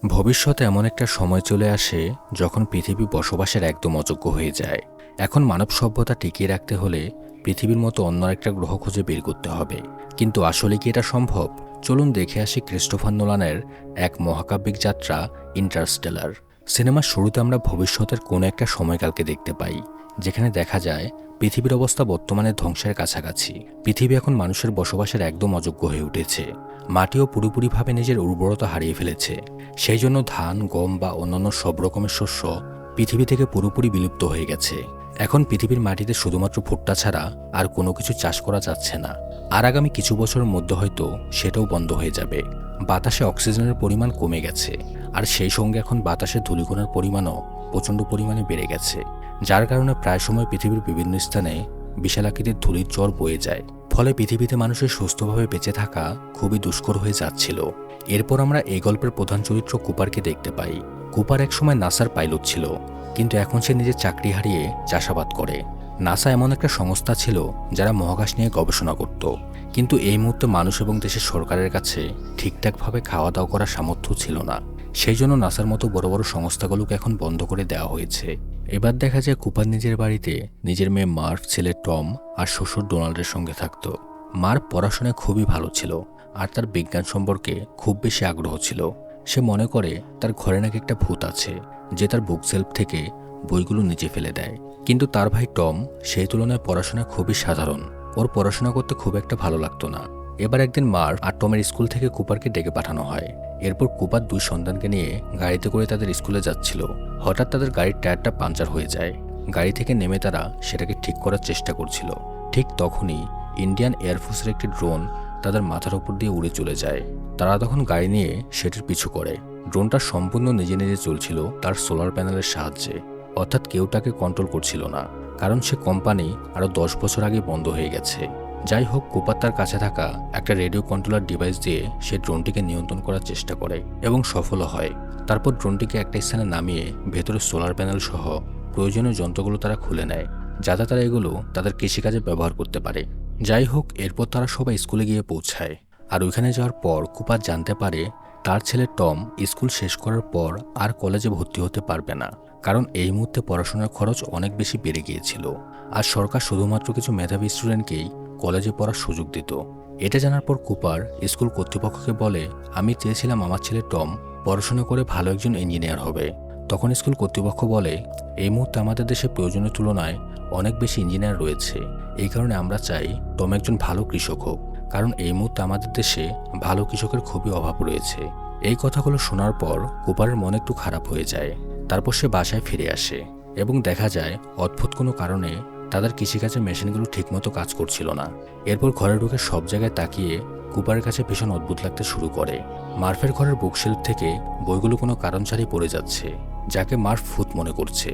ভবিষ্যতে এমন একটা সময় চলে আসে যখন পৃথিবী বসবাসের একদম অযোগ্য হয়ে যায়। এখন মানব সভ্যতা টিকিয়ে রাখতে হলে পৃথিবীর মতো অন্য একটা গ্রহ খুঁজে বের করতে হবে। কিন্তু আসলে কি এটা সম্ভব? চলুন দেখে আসি ক্রিস্টোফার নোলানের এক মহাকাব্যিক যাত্রা ইন্টারস্টেলার। সিনেমার শুরুতে আমরা ভবিষ্যতের কোনো একটা সময়কালকে দেখতে পাই, যেখানে দেখা যায় পৃথিবীর অবস্থা বর্তমানে ধ্বংসের কাছাকাছি। পৃথিবী এখন মানুষের বসবাসের একদম অযোগ্য হয়ে উঠেছে। মাটিও পুরোপুরিভাবে নিজের উর্বরতা হারিয়ে ফেলেছে। সেই জন্য ধান, গম বা অন্যান্য সব রকমের শস্য পৃথিবী থেকে পুরোপুরি বিলুপ্ত হয়ে গেছে। এখন পৃথিবীর মাটিতে শুধুমাত্র ভুট্টা ছাড়া আর কোনো কিছু চাষ করা যাচ্ছে না। আর আগামী কিছু বছরের মধ্যে হয়তো সেটাও বন্ধ হয়ে যাবে। বাতাসে অক্সিজেনের পরিমাণ কমে গেছে, আর সেই সঙ্গে এখন বাতাসে ধূলিকণার পরিমাণও প্রচণ্ড পরিমাণে বেড়ে গেছে, যার কারণে প্রায় সময় পৃথিবীর বিভিন্ন স্থানে বিশালাকৃতির ধূলির জ্বর বয়ে যায়। ফলে পৃথিবীতে মানুষের সুস্থভাবে বেঁচে থাকা খুবই দুষ্কর হয়ে যাচ্ছিল। এরপর আমরা এই গল্পের প্রধান চরিত্র কুপারকে দেখতে পাই। কুপার একসময় নাসার পাইলট ছিল, কিন্তু এখন সে নিজের চাকরি হারিয়ে চাষাবাদ করে। নাসা এমন একটা সংস্থা ছিল যারা মহাকাশ নিয়ে গবেষণা করত, কিন্তু এই মুহূর্তে মানুষ এবং দেশের সরকারের কাছে ঠিকঠাকভাবে খাওয়া দাওয়া করার সামর্থ্য ছিল না। সেই জন্য নাসার মতো বড় বড় সংস্থাগুলোকে এখন বন্ধ করে দেওয়া হয়েছে। এবার দেখা যায় কুপার নিজের বাড়িতে নিজের মেয়ে মার্ভ, ছেলে টম আর শ্বশুর ডোনাল্ডের সঙ্গে থাকত। মার্ভ পড়াশোনায় খুবই ভালো ছিল, আর তার বিজ্ঞান সম্পর্কে খুব বেশি আগ্রহ ছিল। সে মনে করে তার ঘরে নাকি একটা ভূত আছে, যে তার বুক সেলফ থেকে বইগুলো নিচে ফেলে দেয়। কিন্তু তার ভাই টম সেই তুলনায় পড়াশোনা খুবই সাধারণ। ওর পড়াশোনা করতে খুব একটা ভালো লাগতো না। এবার একদিন মার্ভ আর টমের স্কুল থেকে কুপারকে ডেকে পাঠানো হয়। এরপর কুপার দুই সন্তানকে নিয়ে গাড়িতে করে তাদের স্কুলে যাচ্ছিল। হঠাৎ তাদের গাড়ির টায়ারটা পাঞ্চার হয়ে যায়। গাড়ি থেকে নেমে তারা সেটাকে ঠিক করার চেষ্টা করছিল। ঠিক তখনই ইন্ডিয়ান এয়ারফোর্সের একটি ড্রোন তাদের মাথার উপর দিয়ে উড়ে চলে যায়। তারা তখন গাড়ি নিয়ে সেটির পিছু করে। ড্রোনটা সম্পূর্ণ নিজে নিজে চলছিল তার সোলার প্যানেলের সাহায্যে, অর্থাৎ কেউ তাকে কন্ট্রোল করছিল না, কারণ সে কোম্পানি আরও 10 বছর আগে বন্ধ হয়ে গেছে। যাই হোক, কুপার তার কাছে থাকা একটা রেডিও কন্ট্রোলার ডিভাইস দিয়ে সে ড্রোনটিকে নিয়ন্ত্রণ করার চেষ্টা করে এবং সফলও হয়। তারপর ড্রোনটিকে একটা স্থানে নামিয়ে ভেতরে সোলার প্যানেল সহ প্রয়োজনীয় যন্ত্রগুলো তারা খুলে নেয়, যাতে তারা এগুলো তাদের কৃষিকাজে ব্যবহার করতে পারে। যাই হোক, এরপর তারা সবাই স্কুলে গিয়ে পৌঁছায়। আর ওইখানে যাওয়ার পর কুপার জানতে পারে তার ছেলে টম স্কুল শেষ করার পর আর কলেজে ভর্তি হতে পারবে না, কারণ এই মুহূর্তে পড়াশোনার খরচ অনেক বেশি বেড়ে গিয়েছিল। আর সরকার শুধুমাত্র কিছু মেধাবী স্টুডেন্টকেই কলেজে পড়ার সুযোগ দিত। এটা জানার পর কুপার স্কুল কর্তৃপক্ষকে বলে, আমি চেয়েছিলাম আমার ছেলে টম পড়াশোনা করে ভালো একজন ইঞ্জিনিয়ার হবে। তখন স্কুল কর্তৃপক্ষ বলে, এই মুহূর্তে আমাদের দেশে প্রয়োজনের তুলনায় অনেক বেশি ইঞ্জিনিয়ার রয়েছে। এই কারণে আমরা চাই টম একজন ভালো কৃষক হোক, কারণ এই মুহূর্তে আমাদের দেশে ভালো কৃষকের খুবই অভাব রয়েছে। এই কথাগুলো শোনার পর কুপারের মন একটু খারাপ হয়ে যায়। তারপর সে বাসায় ফিরে আসে এবং দেখা যায় অদ্ভুত কোনো কারণে তাদের কৃষিকাজের মেশিনগুলো ঠিকমতো কাজ করছিল না। এরপর ঘরে ঢুকে সব জায়গায় তাকিয়ে কুপারের কাছে ভীষণ অদ্ভুত লাগতে শুরু করে। মার্ফের ঘরের বুকশেলফ থেকে বইগুলো কোনো কারণ ছাড়াই পড়ে যাচ্ছে, যাকে মার্ফ ভূত মনে করছে।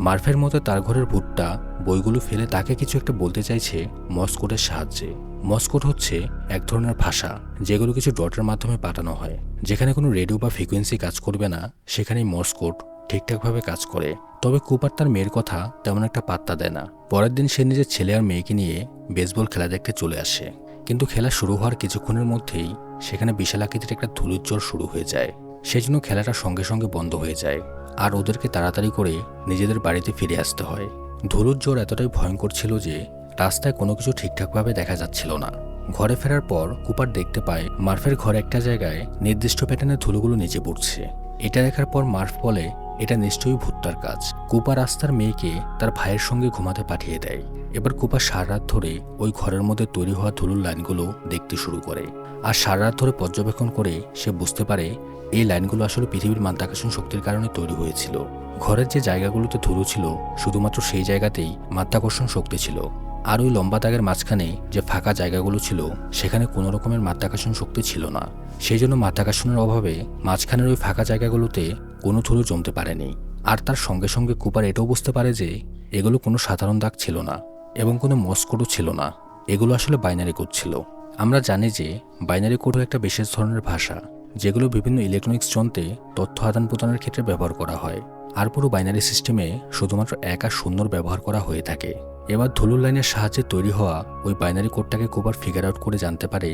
মার্ফের মতো তার ঘরের ভূতটা বইগুলো ফেলে তাকে কিছু একটা বলতে চাইছে মর্স কোডের সাহায্যে। মর্স কোড হচ্ছে এক ধরনের ভাষা, যেগুলো কিছু ডটের মাধ্যমে পাঠানো হয়। যেখানে কোনো রেডিও বা ফ্রিকোয়েন্সি কাজ করবে না, সেখানেই মর্স কোড ঠিকঠাকভাবে কাজ করে। তবে কুপার তার মেয়ের কথা তেমন একটা পাত্তা দেয় না। পরের দিন সে নিজের ছেলে আর মেয়েকে নিয়ে বেসবল খেলা দেখতে চলে আসে, কিন্তু খেলা শুরু হওয়ার কিছুক্ষণের মধ্যেই সেখানে বিশাল আকৃতির একটা ধূলির জ্বর শুরু হয়ে যায়। সেজন্য খেলাটা সঙ্গে সঙ্গে বন্ধ হয়ে যায়, আর ওদেরকে তাড়াতাড়ি করে নিজেদের বাড়িতে ফিরে আসতে হয়। ধূলির জ্বর এতটাই ভয়ঙ্কর ছিল যে রাস্তায় কোনো কিছু ঠিকঠাকভাবে দেখা যাচ্ছিল না। ঘরে ফেরার পর কুপার দেখতে পায় মার্ফের ঘরে একটা জায়গায় নির্দিষ্ট প্যাটার্নে ধুলোগুলো নিচে পড়ছে। এটা দেখার পর মার্ফ বলে, এটা নিশ্চয়ই ভূতটার কাজ। কুপার রাস্তার মেয়েকে তার ভাইয়ের সঙ্গে ঘুমাতে পাঠিয়ে দেয়। এবার কুপার সারা রাত ধরে ওই ঘরের মধ্যে তৈরি হওয়া ধুলোর লাইনগুলো দেখতে শুরু করে। আর সারা রাত ধরে পর্যবেক্ষণ করে সে বুঝতে পারে এই লাইনগুলো আসলে পৃথিবীর মাধ্যাকর্ষণ শক্তির কারণে তৈরি হয়েছিল। ঘরের যে জায়গাগুলোতে ধুলো ছিল, শুধুমাত্র সেই জায়গাতেই মাধ্যাকর্ষণ শক্তি ছিল। আর ওই লম্বা দাগের মাঝখানে যে ফাঁকা জায়গাগুলো ছিল, সেখানে কোনো রকমের মাধ্যাকর্ষণ শক্তি ছিল না। সেই জন্য মাধ্যাকর্ষণের অভাবে মাঝখানের ওই ফাঁকা জায়গাগুলোতে কোনো ধুলো জমতে পারেনি। আর তার সঙ্গে সঙ্গে কুপার এটাও বুঝতে পারে যে এগুলো কোনো সাধারণ দাগ ছিল না এবং কোনো মর্স কোডও ছিল না, এগুলো আসলে বাইনারি কোড ছিল। আমরা জানি যে বাইনারি কোড একটা বিশেষ ধরনের ভাষা, যেগুলো বিভিন্ন ইলেকট্রনিক্স যন্ত্রে তথ্য আদান প্রদানের ক্ষেত্রে ব্যবহার করা হয়। আর পুরো বাইনারি সিস্টেমে শুধুমাত্র 1 আর 0 ব্যবহার করা হয়ে থাকে। এবার ধুলোর লাইনের সাহায্যে তৈরি হওয়া ওই বাইনারি কোডটাকে কুপার ফিগার আউট করে জানতে পারে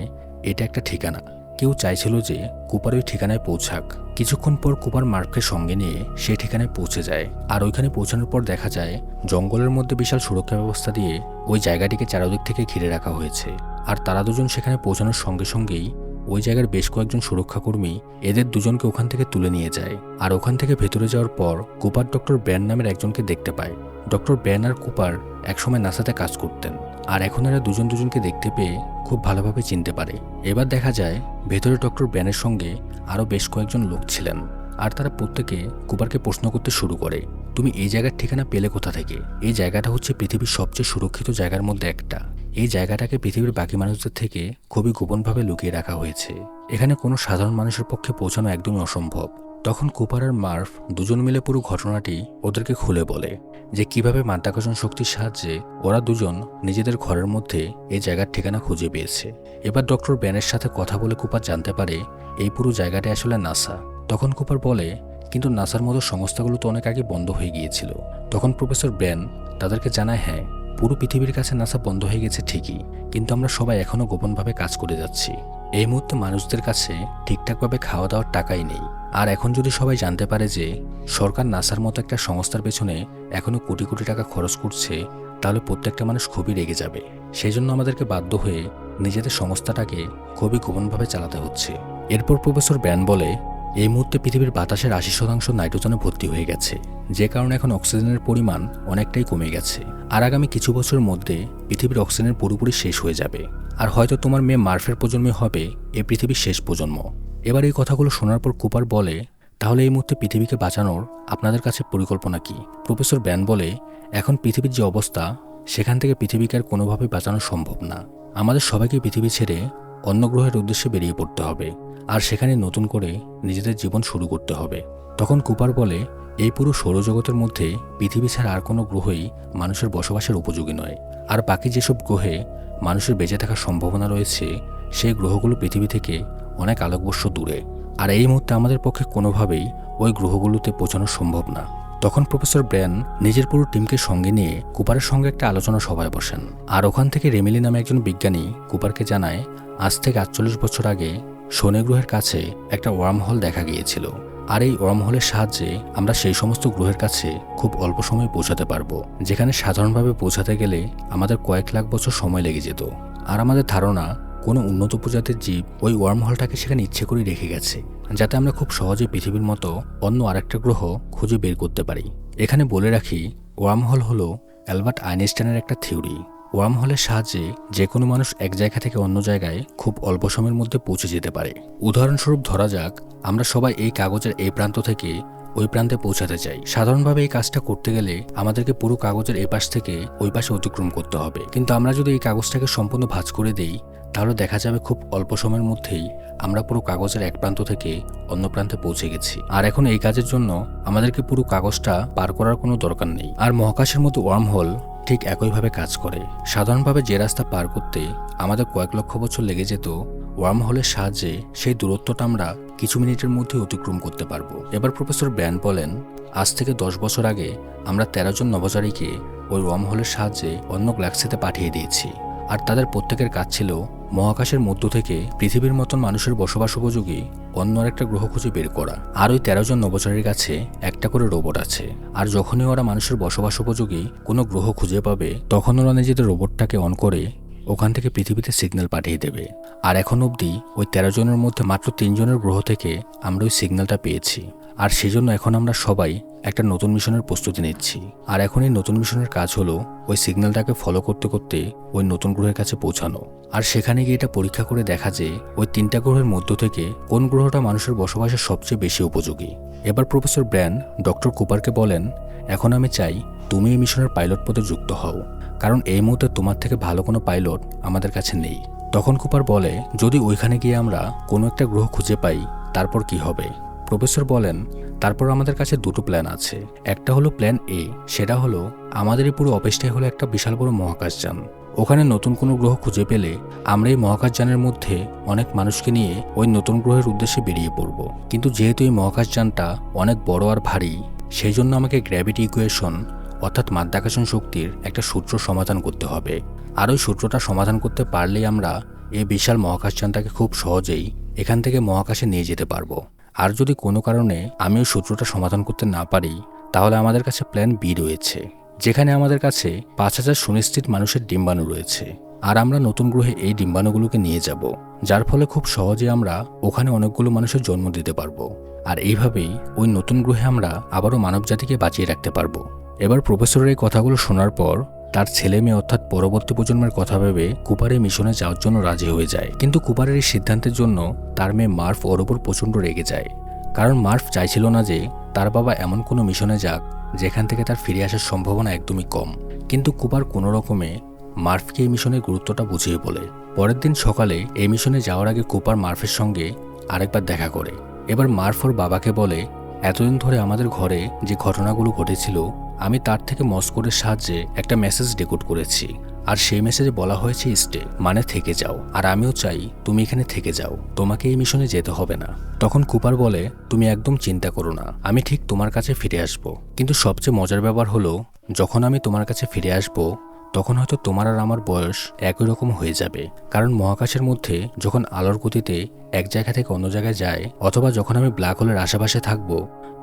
এটা একটা ঠিকানা। কেউ চাইছিল যে কুপার ওই ঠিকানায় পৌঁছাক, কিছুক্ষণ পর কুপার মার্ককে সঙ্গে নিয়ে সেই ঠিকানায় পৌঁছে যায়। আর ওইখানে পৌঁছানোর পর দেখা যায় জঙ্গলের মধ্যে বিশাল সুরক্ষা ব্যবস্থা দিয়ে ওই জায়গাটিকে চারদিক থেকে ঘিরে রাখা হয়েছে। আর তারা দুজন সেখানে পৌঁছানোর সঙ্গে সঙ্গেই ওই জায়গার বেশ কয়েকজন সুরক্ষাকর্মী এদের দুজনকে ওখান থেকে তুলে নিয়ে যায়। আর ওখান থেকে ভেতরে যাওয়ার পর কুপার ডক্টর ব্যান নামের একজনকে দেখতে পায়। ডক্টর ব্যান আর কুপার একসময় নাসাতে কাজ করতেন, আর এখন এরা দুজন দুজনকে দেখতে পেয়ে খুব ভালোভাবে চিনতে পারে। এবার দেখা যায় ভেতরে ডক্টর ব্যানের সঙ্গে আরও বেশ কয়েকজন লোক ছিলেন, আর তারা প্রত্যেকে কুপারকে প্রশ্ন করতে শুরু করে, তুমি এই জায়গার ঠিকানা পেলে কোথা থেকে? এই জায়গাটা হচ্ছে পৃথিবীর সবচেয়ে সুরক্ষিত জায়গার মধ্যে একটা। এই জায়গাটাকে পৃথিবীর বাকি মানুষদের থেকে খুবই গোপনভাবে লুকিয়ে রাখা হয়েছে। এখানে কোনো সাধারণ মানুষের পক্ষে পৌঁছানো একদমই অসম্ভব। তখন কুপার আর মার্ভ দুজন মিলে পুরো ঘটনাটি ওদেরকে খুলে বলে যে কিভাবে মাধ্যাকর্ষণ শক্তির সাহায্যে ওরা দুজন নিজেদের ঘরের মধ্যে এই জায়গার ঠিকানা খুঁজে পেয়েছে। এবার ডক্টর ব্যানের সাথে কথা বলে কুপার জানতে পারে এই পুরো জায়গাটা আসলে নাসা। তখন কুপার বলে, কিন্তু নাসার মতো সংস্থাগুলো তো অনেক আগে বন্ধ হয়ে গিয়েছিল। তখন প্রফেসর ব্যান তাদেরকে জানায়, হ্যাঁ, পুরো পৃথিবীর কাছে নাসা বন্ধ হয়ে গেছে ঠিকই, কিন্তু আমরা সবাই এখনও গোপনভাবে কাজ করে যাচ্ছি। এই মুহূর্তে মানুষদের কাছে ঠিকঠাকভাবে খাওয়া দাওয়ার টাকাই নেই। আর এখন যদি সবাই জানতে পারে যে সরকার নাসার মতো একটা সংস্থার পেছনে এখনও কোটি কোটি টাকা খরচ করছে, তাহলে প্রত্যেকটা মানুষ খুবই রেগে যাবে। সেই জন্য আমাদেরকে বাধ্য হয়ে নিজেদের সংস্থাটাকে খুবই গোপনভাবে চালাতে হচ্ছে। এরপর প্রফেসর ব্যান বলে, এই মুহূর্তে পৃথিবীর বাতাসের 80% নাইট্রোজেনে ভর্তি হয়ে গেছে, যে কারণে এখন অক্সিজেনের পরিমাণ অনেকটাই কমে গেছে। আর আগামী কিছু বছরের মধ্যে পৃথিবীর অক্সিজেন পুরোপুরি শেষ হয়ে যাবে। আর হয়তো তোমার মেয়ে মার্ফের প্রজন্মই হবে এই পৃথিবীর শেষ প্রজন্ম। এবার এই কথাগুলো শোনার পর কুপার বলে, তাহলে এই মুহূর্তে পৃথিবীকে বাঁচানোর আপনাদের কাছে পরিকল্পনা কি? প্রফেসর ব্যান বলে, এখন পৃথিবীর যে অবস্থা, সেখান থেকে পৃথিবীকে আর কোনোভাবেই বাঁচানো সম্ভব না। আমাদের সবাইকে পৃথিবী ছেড়ে অন্য গ্রহের উদ্দেশ্যে বেরিয়ে পড়তে হবে, আর সেখানে নতুন করে নিজেদের জীবন শুরু করতে হবে। তখন কুপার বলে, এই পুরো সৌরজগতের মধ্যে পৃথিবী ছাড়া আর কোনো গ্রহই মানুষের বসবাসের উপযোগী নয়। আর বাকি যেসব গ্রহে মানুষের বেঁচে থাকার সম্ভাবনা রয়েছে, সেই গ্রহগুলো পৃথিবী থেকে অনেক আলোকবর্ষ দূরে। আর এই মুহূর্তে আমাদের পক্ষে কোনোভাবেই ওই গ্রহগুলোতে পৌঁছানো সম্ভব না। তখন প্রফেসর ব্র্যান নিজের পুরো টিমকে সঙ্গে নিয়ে কুপারের সঙ্গে একটা আলোচনা সভায় বসেন। আর ওখান থেকে রেমিলি নামে একজন বিজ্ঞানী কুপারকে জানায়, আজ থেকে 48 বছর আগে শনি গ্রহের কাছে একটা ওয়ার্ম হোল দেখা গিয়েছিল। আর এই ওয়ার্ম হোলের সাহায্যে আমরা সেই সমস্ত গ্রহের কাছে খুব অল্প সময়ে পৌঁছাতে পারবো, যেখানে সাধারণভাবে পৌঁছাতে গেলে আমাদের কয়েক লাখ বছর সময় লেগে যেত। আর আমাদের ধারণা, কোনো উন্নত প্রজাতির জীব ওই ওয়ার্ম হোলটাকে সেখানে ইচ্ছে করে রেখে গেছে, যাতে আমরা খুব সহজে পৃথিবীর মতো অন্য আরেকটা গ্রহ খুঁজে বের করতে পারি। এখানে বলে রাখি, ওয়ার্ম হোল হলো অ্যালবার্ট আইনস্টাইনের একটা থিওরি। ওয়ার্ম হোলের সাহায্যে যে কোনো মানুষ এক জায়গা থেকে অন্য জায়গায় খুব অল্প সময়ের মধ্যে পৌঁছে যেতে পারে। উদাহরণস্বরূপ ধরা যাক, আমরা সবাই এই কাগজের এই প্রান্ত থেকে ওই প্রান্তে পৌঁছাতে চাই। সাধারণভাবে এই কাজটা করতে গেলে আমাদেরকে পুরো কাগজের এই পাশ থেকে ওই পাশে অতিক্রম করতে হবে, কিন্তু আমরা যদি এই কাগজটাকে সম্পূর্ণ ভাঁজ করে দেই, তাহলে দেখা যাবে খুব অল্প সময়ের মধ্যেই আমরা পুরো কাগজের এক প্রান্ত থেকে অন্য প্রান্তে পৌঁছে গেছি। আর এখন এই কাজের জন্য আমাদেরকে পুরো কাগজটা পার করার কোনো দরকার নেই। আর মহাকাশের মতো ওয়ার্ম হোল ঠিক একইভাবে কাজ করে। সাধারণভাবে যে রাস্তা পার করতে আমাদের কয়েক লক্ষ বছর লেগে যেত, ওয়ার্ম হোলের সাহায্যে সেই দূরত্বটা আমরা কিছু মিনিটের মধ্যে অতিক্রম করতে পারবো। এবার প্রফেসর ব্যান বলেন, আজ থেকে 10 বছর আগে আমরা 13 জন নভোচারীকে ওই ওয়ার্ম হোলের সাহায্যে অন্য গ্যালাক্সিতে পাঠিয়ে দিয়েছি। আর তাদের প্রত্যেকের কাজ ছিল মহাকাশের মধ্য থেকে পৃথিবীর মতন মানুষের বসবাস উপযোগী অন্য আরেকটা গ্রহ খুঁজে বের করা। আর ওই 13 জন নভোচারীর কাছে একটা করে রোবট আছে। আর যখনই ওরা মানুষের বসবাস উপযোগী কোনো গ্রহ খুঁজে পাবে, তখন ওরা নিজেদের রোবটটাকে অন করে ওখান থেকে পৃথিবীতে সিগন্যাল পাঠিয়ে দেবে। আর এখন অবধি ওই 13 জনের মধ্যে মাত্র 3 জনের গ্রহ থেকে আমরা ওই সিগন্যালটা পেয়েছি। আর সেজন্য এখন আমরা সবাই একটা নতুন মিশনের প্রস্তুতি নিচ্ছি। আর এখন এই নতুন মিশনের কাজ হলো ওই সিগন্যালটাকে ফলো করতে করতে ওই নতুন গ্রহের কাছে পৌঁছানো। আর সেখানে গিয়ে এটা পরীক্ষা করে দেখা যে ওই 3টা গ্রহের মধ্য থেকে কোন গ্রহটা মানুষের বসবাসের সবচেয়ে বেশি উপযোগী। এবার প্রফেসর ব্র্যান ডক্টর কুপারকে বলেন, এখন আমি চাই তুমি এই মিশনের পাইলট পদে যুক্ত হও, কারণ এই মুহূর্তে তোমার থেকে ভালো কোনো পাইলট আমাদের কাছে নেই। তখন কুপার বলে, যদি ওইখানে গিয়ে আমরা কোনো একটা গ্রহ খুঁজে পাই, তারপর কি হবে? প্রফেসর বলেন, তারপর আমাদের কাছে দুটো প্ল্যান আছে। একটা হলো প্ল্যান এ, সেটা হলো আমাদের এই পুরো অফিসটাই হলো একটা বিশাল বড় মহাকাশযান। ওখানে নতুন কোনো গ্রহ খুঁজে পেলে আমরা এই মহাকাশযানের মধ্যে অনেক মানুষকে নিয়ে ওই নতুন গ্রহের উদ্দেশ্যে বেরিয়ে পড়ব। কিন্তু যেহেতু এই মহাকাশযানটা অনেক বড় আর ভারী, সেই জন্য আমাকে গ্র্যাভিটি ইকুয়েশন অর্থাৎ মাধ্যাকর্ষণ শক্তির একটা সূত্র সমাধান করতে হবে। আর ওই সূত্রটা সমাধান করতে পারলেই আমরা এই বিশাল মহাকাশযানটাকে খুব সহজেই এখান থেকে মহাকাশে নিয়ে যেতে পারবো। আর যদি কোনো কারণে আমি ওই সূত্রটা সমাধান করতে না পারি, তাহলে আমাদের কাছে প্ল্যান বি রয়েছে, যেখানে আমাদের কাছে 5,000 সুনিশ্চিত মানুষের ডিম্বাণু রয়েছে। আর আমরা নতুন গ্রহে এই ডিম্বাণুগুলোকে নিয়ে যাব, যার ফলে খুব সহজে আমরা ওখানে অনেকগুলো মানুষের জন্ম দিতে পারবো। আর এইভাবেই ওই নতুন গ্রহে আমরা আবারও মানবজাতিকে বাঁচিয়ে রাখতে পারবো। এবার প্রফেসরের এই কথাগুলো শোনার পর তার ছেলে মেয়ে অর্থাৎ পরবর্তী প্রজন্মের কথা ভেবে কুপার এই মিশনে যাওয়ার জন্য রাজি হয়ে যায়। কিন্তু কুপারের এই সিদ্ধান্তের জন্য তার মেয়ে মার্ফ ওর ওপর প্রচণ্ড রেগে যায়, কারণ মার্ফ চাইছিল না যে তার বাবা এমন কোনো মিশনে যাক যেখান থেকে তার ফিরে আসার সম্ভাবনা একদমই কম। কিন্তু কুপার কোনো রকমে মার্ফকে এই মিশনের গুরুত্বটা বুঝিয়ে বলে। পরের দিন সকালে এই মিশনে যাওয়ার আগে কুপার মার্ফের সঙ্গে আরেকবার দেখা করে। এবার মার্ফ ওর বাবাকে বলে, এতদিন ধরে আমাদের ঘরে যে ঘটনাগুলো ঘটেছিল আমি তার থেকে মস্কোরের সাহায্যে একটা মেসেজ ডিকোড করেছি। আর সেই মেসেজে বলা হয়েছে স্টে মানে থেকে যাও, আর আমিও চাই তুমি এখানে থেকে যাও, তোমাকে এই মিশনে যেতে হবে না। তখন কুপার বলে, তুমি একদম চিন্তা করো না, আমি ঠিক তোমার কাছে ফিরে আসব। কিন্তু সবচেয়ে মজার ব্যাপার হলো, যখন আমি তোমার কাছে ফিরে আসব তখন হয়তো তোমার আর আমার বয়স একই রকম হয়ে যাবে, কারণ মহাকাশের মধ্যে যখন আলোর গতিতে এক জায়গা থেকে অন্য জায়গায় যায়, অথবা যখন আমি ব্ল্যাক হোলের আশেপাশে থাকব,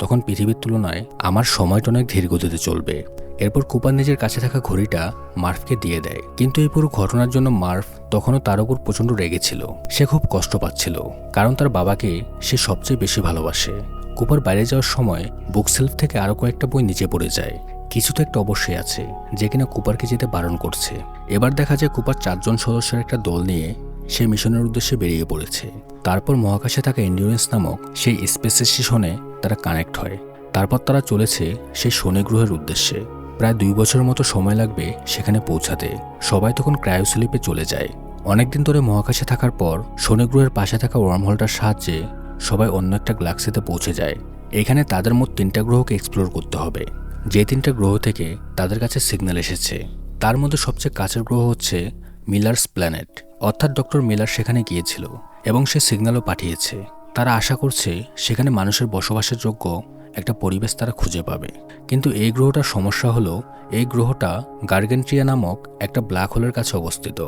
তখন পৃথিবীর তুলনায় আমার সময়টা অনেক ধীর গতিতে চলবে। এরপর কুপার নিজের কাছে থাকা ঘড়িটা মার্ফকে দিয়ে দেয়। কিন্তু এই পুরো ঘটনার জন্য মার্ফ তখনও তার উপর প্রচণ্ড রেগেছিল। সে খুব কষ্ট পাচ্ছিল, কারণ তার বাবাকে সে সবচেয়ে বেশি ভালোবাসে। কুপার বাইরে যাওয়ার সময় বুকশেলফ থেকে আরও কয়েকটা বই নিচে পড়ে যায়। কিছু তো একটা অবশ্যই আছে যে কিনা কুপারকে যেতে বারণ করছে। এবার দেখা যায় কুপার 4 জন সদস্যের একটা দল নিয়ে সে মিশনের উদ্দেশ্যে বেরিয়ে পড়েছে। তারপর মহাকাশে থাকা এন্ডিউরেন্স নামক সেই স্পেস স্টেশনে তারা কানেক্ট হয়। তারপর তারা চলেছে সেই শনি গ্রহের উদ্দেশ্যে। প্রায় 2 বছরের মতো সময় লাগবে সেখানে পৌঁছাতে। সবাই তখন ক্রায়োস্লিপে চলে যায়। অনেকদিন ধরে মহাকাশে থাকার পর শনি গ্রহের পাশে থাকা ওয়ার্মহোলটার সাহায্যে সবাই অন্য একটা গ্যালাক্সিতে পৌঁছে যায়। এখানে তাদের মোট 3টা গ্রহকে এক্সপ্লোর করতে হবে। যে 3টা গ্রহ থেকে তাদের কাছে সিগন্যাল এসেছে, তার মধ্যে সবচেয়ে কাছের গ্রহ হচ্ছে মিলার্স প্ল্যানেট, অর্থাৎ ডক্টর মিলার সেখানে গিয়েছিল এবং সে সিগন্যালও পাঠিয়েছে। তারা আশা করছে সেখানে মানুষের বসবাসের যোগ্য একটা পরিবেশ তারা খুঁজে পাবে। কিন্তু এই গ্রহটার সমস্যা হলো, এই গ্রহটা গার্গেন্ট্রিয়া নামক একটা ব্ল্যাক হোলের কাছে অবস্থিত,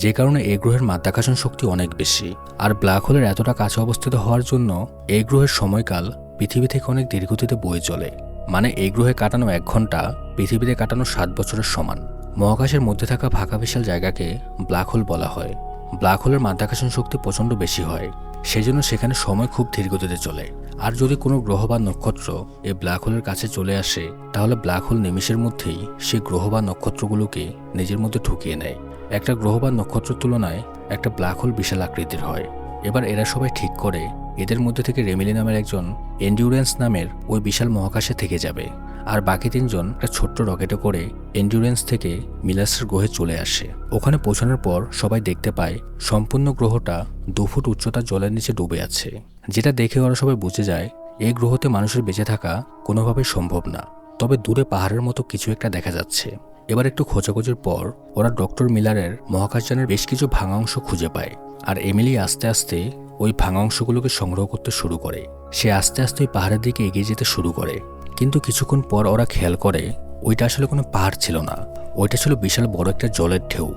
যে কারণে এই গ্রহের মাধ্যাকর্ষণ শক্তি অনেক বেশি। আর ব্ল্যাক হোলের এতটা কাছে অবস্থিত হওয়ার জন্য এই গ্রহের সময়কাল পৃথিবী থেকে অনেক দীর্ঘগতিতে বয়ে চলে। মানে এই গ্রহে কাটানো 1 ঘন্টা পৃথিবীতে কাটানো 7 বছরের সমান। মহাকাশের মধ্যে থাকা ফাঁকা বিশাল জায়গাকে ব্ল্যাক হোল বলা হয়। ব্ল্যাক হোলের মাধ্যাকর্ষণ শক্তি প্রচণ্ড বেশি হয়, সেজন্য সেখানে সময় খুব ধীরগতিতে চলে। আর যদি কোনো গ্রহ বা নক্ষত্র এই ব্ল্যাক হোলের কাছে চলে আসে, তাহলে ব্ল্যাক হোল নিমেষের মধ্যেই সেই গ্রহ বা নক্ষত্রগুলোকে নিজের মধ্যে ঢুকিয়ে নেয়। একটা গ্রহ বা নক্ষত্রের তুলনায় একটা ব্ল্যাক হোল বিশাল আকৃতির হয়। এবার এরা সবাই ঠিক করে এদের মধ্যে থেকে রেমিলি নামের একজন এন্ডিউরেন্স নামের ওই বিশাল মহাকাশে থেকে যাবে, আর বাকি 3 জন একটা ছোট্ট রকেটে করে এন্ডিউরেন্স থেকে মিলার্সের গ্রহে চলে আসে। ওখানে পৌঁছানোর পর সবাই দেখতে পায় সম্পূর্ণ গ্রহটা 2 ফুট উচ্চতার জলের নিচে ডুবে আছে, যেটা দেখে ওরা সবাই বুঝে যায় এই গ্রহতে মানুষের বেঁচে থাকা কোনোভাবেই সম্ভব না। তবে দূরে পাহাড়ের মতো কিছু একটা দেখা যাচ্ছে। এবার একটু খোঁজাখুঁজির পর ওরা ডক্টর মিলারের মহাকাশযানের বেশ কিছু ভাঙা অংশ খুঁজে পায়। আর এমিলি আস্তে আস্তে ওই ভাঙা অংশগুলোকে সংগ্রহ করতে শুরু করে। সে আস্তে আস্তে ওই পাহাড়ের দিকে এগিয়ে যেতে শুরু করে। কিন্তু কিছুক্ষণ পর ওরা খেয়াল করে ওইটা আসলে কোনো পাহাড় ছিল না, ওইটা ছিল বিশাল বড় একটা জলের ঢেউ।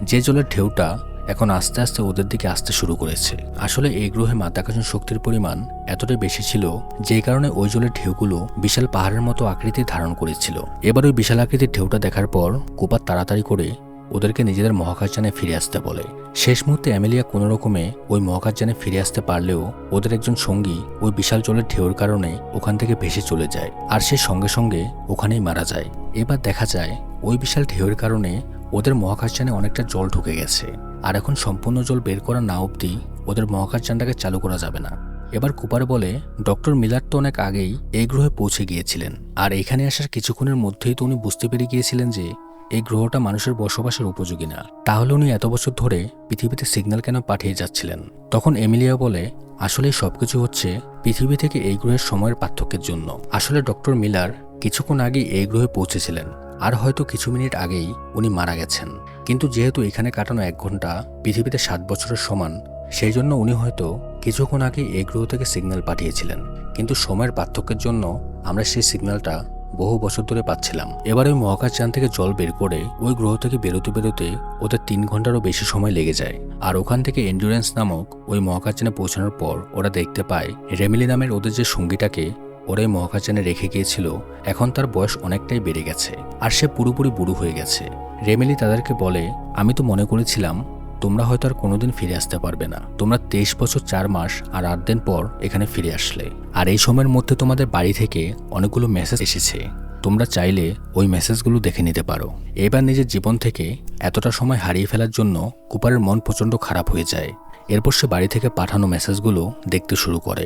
যে জলের ঢেউটা এখন আস্তে আস্তে ওদের দিকে আসতে শুরু করেছে। আসলে এই গ্রহে মাধ্যাকর্ষণ শক্তির পরিমাণ এতটাই বেশি ছিল, যে কারণে ওই জলের ঢেউগুলো বিশাল পাহাড়ের মতো আকৃতি ধারণ করেছিল। এবার ওই বিশাল আকৃতির ঢেউটা দেখার পর কুপার তাড়াতাড়ি করে ওদেরকে নিজেদের মহাকাশযানে ফিরে আসতে বলে। শেষ মুহূর্তে অ্যামেলিয়া কোনো রকমে ওই মহাকাশযানে ফিরে আসতে পারলেও ওদের একজন সঙ্গী ওই বিশাল জলের ঢেউর কারণে ওখান থেকে ভেসে চলে যায়, আর সে সঙ্গে সঙ্গে ওখানেই মারা যায়। এবার দেখা যায় ওই বিশাল ঢেউয়ের কারণে ওদের মহাকাশযানে অনেকটা জল ঢুকে গেছে, আর এখন সম্পূর্ণ জল বের করা না অবধি ওদের মহাকাশযানটাকে চালু করা যাবে না। এবার কুপার বলে, ডক্টর মিলার তো অনেক আগেই এই গ্রহে পৌঁছে গিয়েছিলেন, আর এখানে আসার কিছুক্ষণের মধ্যেই তো উনি বুঝতে পেরে গিয়েছিলেন যে এই গ্রহটা মানুষের বসবাসের উপযোগী না। তাহলে উনি এত বছর ধরে পৃথিবীতে সিগন্যাল কেন পাঠিয়ে যাচ্ছিলেন? তখন এমিলিয়া বলে, আসলে সবকিছু হচ্ছে পৃথিবী থেকে এই গ্রহের সময়ের পার্থক্যের জন্য। আসলে ডক্টর মিলার কিছুক্ষণ আগেই এই গ্রহে পৌঁছেছিলেন, আর হয়তো কিছু মিনিট আগেই উনি মারা গেছেন। কিন্তু যেহেতু এখানে কাটানো 1 ঘন্টা পৃথিবীতে 7 বছরের সমান, সেই জন্য উনি হয়তো কিছুক্ষণ আগে এই গ্রহ থেকে সিগন্যাল পাঠিয়েছিলেন। কিন্তু সময়ের পার্থক্যের জন্য আমরা সেই সিগন্যালটা বহু বছর ধরে পাচ্ছিলাম। এবার ওই মহাকাশযান থেকে জল বের করে ওই গ্রহ থেকে বেরোতে বেরোতে ওদের 3 ঘন্টারও বেশি সময় লেগে যায়। আর ওখান থেকে এন্ডুরেন্স নামক ওই মহাকাশযানে পৌঁছানোর পর ওরা দেখতে পায় রেমিলি নামের ওদের যে সঙ্গীটাকে ওরা এই মহাকাশযানে রেখে গিয়েছিল, এখন তার বয়স অনেকটাই বেড়ে গেছে আর সে পুরোপুরি বুড়ো হয়ে গেছে। রেমিলি তাদেরকে বলে, আমি তো মনে করেছিলাম তোমরা হয়তো আর কোনোদিন ফিরে আসতে পারবে না। তোমরা 23 বছর 4 মাস আর 8 দিন পর এখানে ফিরে আসলে, আর এই সময়ের মধ্যে তোমাদের বাড়ি থেকে অনেকগুলো মেসেজ এসেছে। তোমরা চাইলে ওই মেসেজগুলো দেখে নিতে পারো। এবার নিজের জীবন থেকে এতটা সময় হারিয়ে ফেলার জন্য কুপারের মন প্রচণ্ড খারাপ হয়ে যায়। এরপর সে বাড়ি থেকে পাঠানো মেসেজগুলো দেখতে শুরু করে।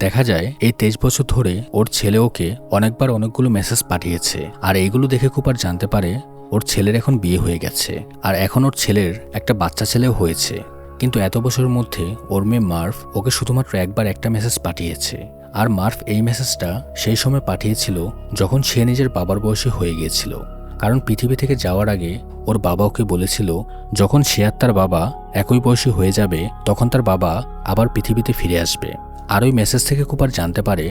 দেখা যায় এই 23 বছর ধরে ওর ছেলে ওকে অনেকবার অনেকগুলো মেসেজ পাঠিয়েছে, আর এইগুলো দেখে কুপার জানতে পারে ওর ছেলের এখন বিয়ে হয়ে গেছে, আর এখন ওর ছেলের একটা বাচ্চা ছেলেও হয়েছে। কিন্তু এত বছরের মধ্যে ওর মেয়ে মার্ভ ওকে শুধুমাত্র একবার একটা মেসেজ পাঠিয়েছে, আর মার্ভ এই মেসেজটা সেই সময় পাঠিয়েছিল যখন সে নিজের বাবার বয়সী হয়ে গিয়েছিল। কারণ পৃথিবী থেকে যাওয়ার আগে ওর বাবা ওকে বলেছিল যখন সে আর তার বাবা একই বয়সী হয়ে যাবে তখন তার বাবা আবার পৃথিবীতে ফিরে আসবে। আর ওই মেসেজ থেকে কুপার জানতে পারে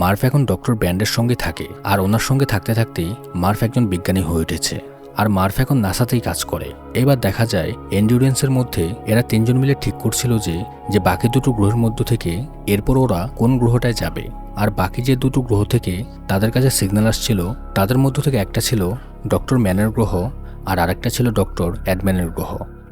মার্ভ এখন ডক্টর ব্যান্ডের সঙ্গে থাকে, আর ওনার সঙ্গে থাকতে থাকতেই মার্ভ একজন বিজ্ঞানী হয়ে উঠেছে, আর মার্ভ এখন নাসাতেই কাজ করে। এবার দেখা যায় এন্ডিউরেন্সের মধ্যে এরা 3 জন মিলে ঠিক করছিল যে বাকি দুটো গ্রহের মধ্য থেকে এরপর ওরা কোন গ্রহটায় যাবে। আর বাকি যে দুটো গ্রহ থেকে তাদের কাছে সিগন্যাল আসছিল তাদের মধ্য থেকে একটা ছিল ডক্টর ম্যানের গ্রহ আর আরেকটা ছিল ডক্টর অ্যাডম্যানের গ্রহ।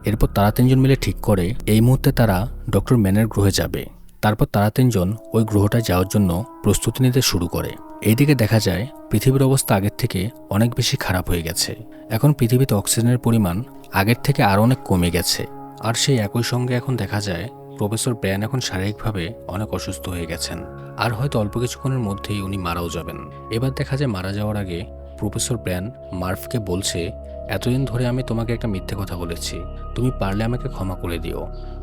এরপর তারা 3 জন মিলে ঠিক করে এই মুহূর্তে তারা ডক্টর ম্যানের গ্রহে যাবে। তারপর তারা 3 জন ওই গ্রহটায় যাওয়ার জন্য প্রস্তুতি নিতে শুরু করে। এইদিকে দেখা যায় পৃথিবীর অবস্থা আগের থেকে অনেক বেশি খারাপ হয়ে গেছে। এখন পৃথিবীতে অক্সিজেনের পরিমাণ আগের থেকে আরও অনেক কমে গেছে। আর সেই একই সঙ্গে এখন দেখা যায় প্রফেসর ব্র্যান এখন শারীরিকভাবে অনেক অসুস্থ হয়ে গেছেন, আর হয়তো অল্প কিছুক্ষণের মধ্যেই উনি মারাও যাবেন। এবার দেখা যায় মারা যাওয়ার আগে প্রফেসর ব্র্যান মার্ভকে বলছে, এতদিন ধরে আমি তোমাকে একটা মিথ্যে কথা বলেছি, তুমি পারলে আমাকে ক্ষমা করে দিও।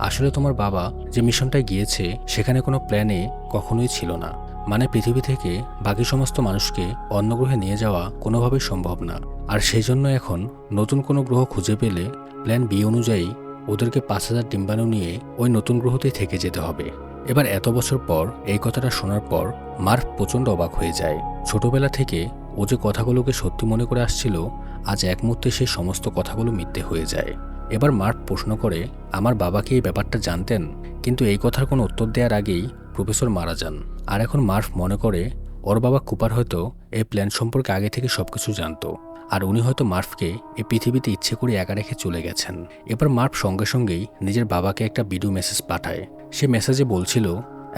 আসলে তোমার বাবা যে মিশনটায় গিয়েছে সেখানে কোনো প্ল্যানে কখনোই ছিল না। মানে পৃথিবী থেকে বাকি সমস্ত মানুষকে অন্য গ্রহে নিয়ে যাওয়া কোনোভাবেই সম্ভব না। আর সেই জন্য এখন নতুন কোনো গ্রহ খুঁজে পেলে প্ল্যান বি অনুযায়ী ওদেরকে 5000 ডিম্বাণু নিয়ে ওই নতুন গ্রহতেই থেকে যেতে হবে। এবার এত বছর পর এই কথাটা শোনার পর মার্ভ প্রচণ্ড অবাক হয়ে যায়। ছোটবেলা থেকে ও যে কথাগুলোকে সত্যি মনে করে আসছিল, আজ এক মুহূর্তে সেই সমস্ত কথাগুলো মিথ্যে হয়ে যায়। এবার মার্ভ প্রশ্ন করে, আমার বাবা কি এই ব্যাপারটা জানতেন? কিন্তু এই কথার কোনো উত্তর দেওয়ার আগেই প্রফেসর মারা যান। আর এখন মার্ভ মনে করে ওর বাবা কুপার হয়তো এই প্ল্যান সম্পর্কে আগে থেকে সবকিছু জানতো, আর উনি হয়তো মার্ভকে এই পৃথিবীতে ইচ্ছে করে একা রেখে চলে গেছেন। এবার মার্ভ সঙ্গে সঙ্গেই নিজের বাবাকে একটা ভিডিও মেসেজ পাঠায়। সে মেসেজে বলছিল,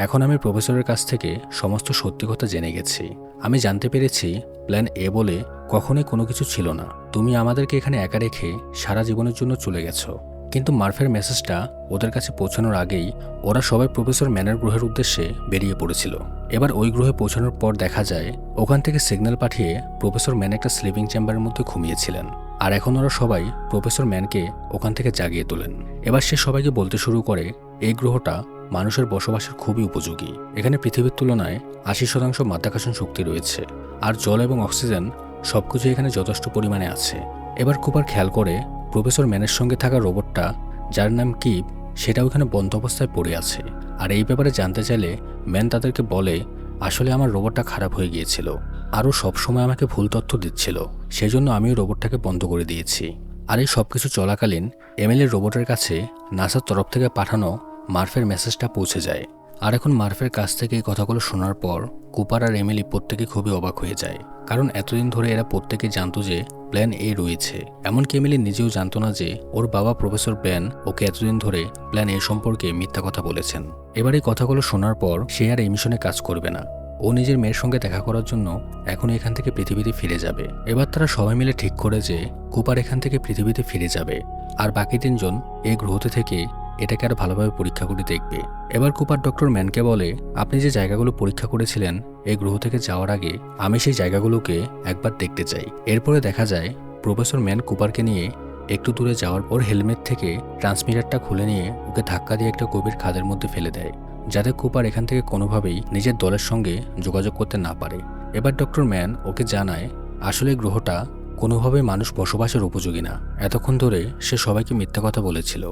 এখন আমি প্রফেসরের কাছ থেকে সমস্ত সত্যি কথা জেনে গেছি। আমি জানতে পেরেছি প্ল্যান এ বলে কখনোই কোনো কিছু ছিল না। তুমি আমাদেরকে এখানে একা রেখে সারা জীবনের জন্য চলে গেছো। কিন্তু মার্ভের মেসেজটা ওদের কাছে পৌঁছানোর আগেই ওরা সবাই প্রফেসর ম্যানের গ্রহের উদ্দেশ্যে বেরিয়ে পড়েছিল। এবার ওই গ্রহে পৌঁছানোর পর দেখা যায় ওখান থেকে সিগন্যাল পাঠিয়ে প্রফেসর ম্যান একটা স্লিপিং চেম্বারের মধ্যে ঘুমিয়েছিলেন, আর এখন ওরা সবাই প্রফেসর ম্যানকে ওখান থেকে জাগিয়ে তোলেন। এবার সে সবাইকে বলতে শুরু করে এই গ্রহটা মানুষের বসবাসের খুবই উপযোগী। এখানে পৃথিবীর তুলনায় 80% মাধ্যাকর্ষণ শক্তি রয়েছে, আর জল এবং অক্সিজেন সবকিছু এখানে যথেষ্ট পরিমাণে আছে। এবার কুপার খেয়াল করে প্রফেসর ম্যানের সঙ্গে থাকা রোবটটা, যার নাম কিপ, সেটা ওখানে বন্ধ অবস্থায় পড়ে আছে। আর এই ব্যাপারে জানতে চাইলে ম্যান তাদেরকে বলে, আসলে আমার রোবটটা খারাপ হয়ে গিয়েছিল, আরও সবসময় আমাকে ভুল তথ্য দিচ্ছিল, সেজন্য আমি ওই রোবটটাকে বন্ধ করে দিয়েছি। আর এই সব কিছু চলাকালীন এমিলির রোবটের কাছে নাসার তরফ থেকে পাঠানো মার্ভের মেসেজটা পৌঁছে যায়। আর এখন মার্ভের কাছ থেকে এই কথাগুলো শোনার পর কুপার আর এমিলি প্রত্যেকে খুবই অবাক হয়ে যায়, কারণ এতদিন ধরে এরা প্রত্যেকে জানতো যে প্ল্যান এ রয়েছে। এমনকি এমিলি নিজেও জানতো না যে ওর বাবা প্রফেসর ব্র্যান ওকে এতদিন ধরে প্ল্যান এ সম্পর্কে মিথ্যা কথা বলেছেন। এবার এই কথাগুলো শোনার পর সে আর এই মিশনে কাজ করবে না। ও নিজের মেয়ের সঙ্গে দেখা করার জন্য এখন এখান থেকে পৃথিবীতে ফিরে যাবে। এবার তারা সবাই মিলে ঠিক করে যে কুপার এখান থেকে পৃথিবীতে ফিরে যাবে, আর বাকি 3 জন এই গ্রহতে থেকে এটাকে আরো ভালোভাবে পরীক্ষা করে দেখবে। এবার কুপার ডক্টর ম্যানকে বলে, আপনি যে জায়গাগুলো পরীক্ষা করেছিলেন এই গ্রহ থেকে যাওয়ার আগে আমি সেই জায়গাগুলোকে একবার দেখতে চাই। এরপরে দেখা যায় প্রফেসর ম্যান কুপারকে নিয়ে একটু দূরে যাওয়ার পর হেলমেট থেকে ট্রান্সমিটারটা খুলে নিয়ে ওকে ধাক্কা দিয়ে একটা গভীর খাদের মধ্যে ফেলে দেয়, যাতে কুপার এখান থেকে কোনোভাবেই নিজের দলের সঙ্গে যোগাযোগ করতে না পারে। এবার ডক্টর ম্যান ওকে জানায় আসলে গ্রহটা কোনোভাবে মানুষ বসবাসের উপযোগী না। এতক্ষণ ধরে সে সবাইকে মিথ্যা কথা বলেছিল,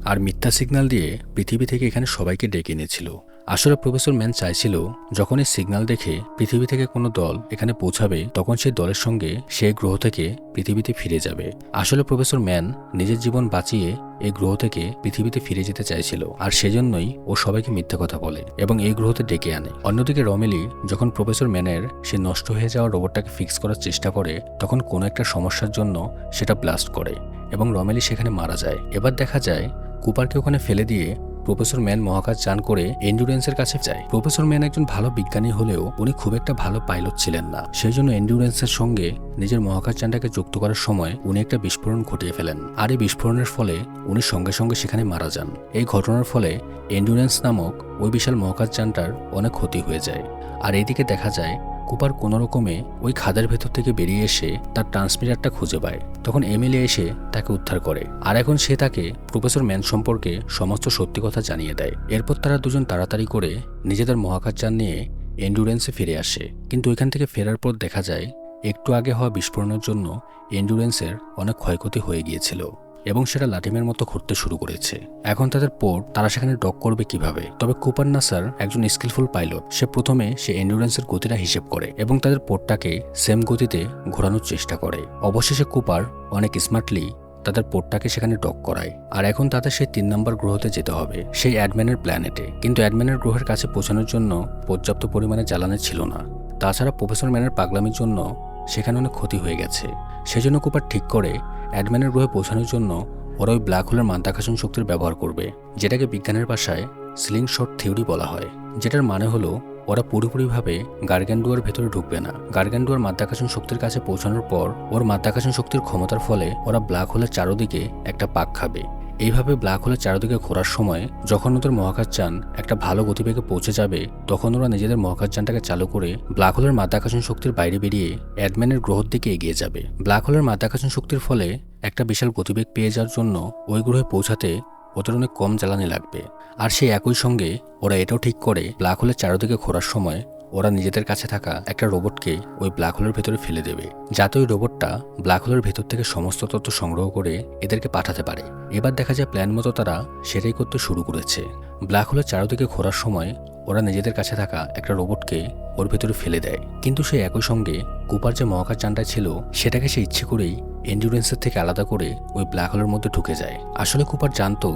আর মিথ্যা সিগন্যাল দিয়ে পৃথিবী থেকে এখানে সবাইকে ডেকে এনেছিল। আসলে প্রফেসর ম্যান চাইছিল যখন এই সিগন্যাল দেখে পৃথিবী থেকে কোনো দল এখানে পৌঁছাবে তখন সেই দলের সঙ্গে সেই গ্রহ থেকে পৃথিবীতে ফিরে যাবে। আসলে প্রফেসর ম্যান নিজের জীবন বাঁচিয়ে এই গ্রহ থেকে পৃথিবীতে ফিরে যেতে চাইছিল, আর সেজন্যই ও সবাইকে মিথ্যা কথা বলে এবং এই গ্রহতে ডেকে আনে। অন্যদিকে রমেলি যখন প্রফেসর ম্যানের সে নষ্ট হয়ে যাওয়া রোবটটাকে ফিক্স করার চেষ্টা করে তখন কোনো একটা সমস্যার জন্য সেটা ব্লাস্ট করে এবং রমেলি সেখানে মারা যায়। এবার দেখা যায় কুপারকে ওখানে ফেলে দিয়ে প্রফেসর ম্যান মহাকাশ যান করে এন্ডুরেন্সের কাছে যায়। প্রফেসর ম্যান একজন ভালো বিজ্ঞানী হলেও উনি খুব একটা ভালো পাইলট ছিলেন না, সেই জন্য এন্ডুরেন্সের সঙ্গে নিজের মহাকাশ যানটাকে যুক্ত করার সময় উনি একটা বিস্ফোরণ ঘটিয়ে ফেলেন, আর এই বিস্ফোরণের ফলে উনি সঙ্গে সঙ্গে সেখানে মারা যান। এই ঘটনার ফলে এন্ডুরেন্স নামক ওই বিশাল মহাকাশ যানটার অনেক ক্ষতি হয়ে যায়। আর এইদিকে দেখা যায় কুপার কোনো রকমে ওই খাদের ভেতর থেকে বেরিয়ে এসে তার ট্রান্সমিটারটা খুঁজে পায়। তখন এমিলি এসে তাকে উদ্ধার করে, আর এখন সে তাকে প্রফেসর ম্যান সম্পর্কে সমস্ত সত্যি কথা জানিয়ে দেয়। এরপর তারা দুজন তাড়াতাড়ি করে নিজেদের মহাকাশ যান নিয়ে এন্ডুরেন্সে ফিরে আসে। কিন্তু এখান থেকে ফেরার পর দেখা যায় একটু আগে হওয়া বিস্ফোরণের জন্য এন্ডুরেন্সের অনেক ক্ষয়ক্ষতি হয়ে গিয়েছিল এবং সেটা লাঠিমের মতো ঘুরতে শুরু করেছে। এখন তাদের পোর্ট তারা সেখানে ডক করবে কিভাবে? তবে কুপার নাসার একজন স্কিলফুল পাইলট, সে প্রথমে সে এন্ডুরেন্সের গতিটা হিসেব করে এবং তাদের পোর্টটাকে সেম গতিতে ঘোরানোর চেষ্টা করে। অবশেষে কুপার অনেক স্মার্টলি তাদের পোর্টটাকে সেখানে ডক করায়। আর এখন তাদের সেই 3 নম্বর গ্রহতে যেতে হবে, সেই অ্যাডম্যানের প্ল্যানেটে। কিন্তু অ্যাডম্যানের গ্রহের কাছে পৌঁছানোর জন্য পর্যাপ্ত পরিমাণে জ্বালানি ছিল না। তাছাড়া প্রফেসর ম্যানের পাগলামির জন্য সেখানে অনেক ক্ষতি হয়ে গেছে। সেজন্য কুপার ঠিক করে অ্যাডম্যানের গ্রহে পৌঁছানোর জন্য ওরা ওই ব্ল্যাক হোলের মাধ্যাকর্ষণ শক্তির ব্যবহার করবে, যেটাকে বিজ্ঞানের ভাষায় স্লিং শট থিওরি বলা হয়। যেটার মানে হলো ওরা পুরোপুরিভাবে গার্গান্ডুয়ার ভেতরে ঢুকবে না। গার্গান্ডুয়ার মাধ্যাকর্ষণ শক্তির কাছে পৌঁছানোর পর ওর মাধ্যাকর্ষণ শক্তির ক্ষমতার ফলে ওরা ব্ল্যাক হোলের চারদিকে একটা পাক খাবে। এইভাবে ব্ল্যাক হোলের চারদিকে ঘোরার সময় যখন ওদের মহাকাশযান একটা ভালো গতিবেগে পৌঁছে যাবে তখন ওরা নিজেদের মহাকাশযানটাকে চালু করে ব্ল্যাক হোলের মাধ্যাকর্ষণ শক্তির বাইরে বেরিয়ে অ্যাডম্যানের গ্রহের দিকে এগিয়ে যাবে। ব্ল্যাক হোলের মাধ্যাকর্ষণ শক্তির ফলে একটা বিশাল গতিবেগ পেয়ে যাওয়ার জন্য ওই গ্রহে পৌঁছাতে ওদের অনেক কম জ্বালানি লাগবে। আর সেই একই সঙ্গে ওরা এটাও ঠিক করে ব্ল্যাক হোলের চারদিকে ঘোরার সময় ওরা নিজেদের কাছে থাকা একটা রোবটকে ওই ব্ল্যাক হোলের ভেতরে ফেলে দেবে, যাতে ওই রোবটটা ব্ল্যাক হোলের ভেতর থেকে সমস্ত তথ্য সংগ্রহ করে এদেরকে পাঠাতে পারে। এবার দেখা যায় প্ল্যান মতো তারা সেটাই করতে শুরু করেছে। ব্ল্যাক হোলের চারদিকে ঘোরার সময় ওরা নিজেদের কাছে থাকা একটা রোবটকে ওর ভেতরে ফেলে দেয়। কিন্তু সেই একই সঙ্গে কুপার যে মহাকাশযানটা ছিল সেটাকে সে ইচ্ছে করেই এন্ডুরেন্সের থেকে আলাদা করে ওই ব্ল্যাক হোলের মধ্যে ঢুকে যায়। আসলে কুপার জানতো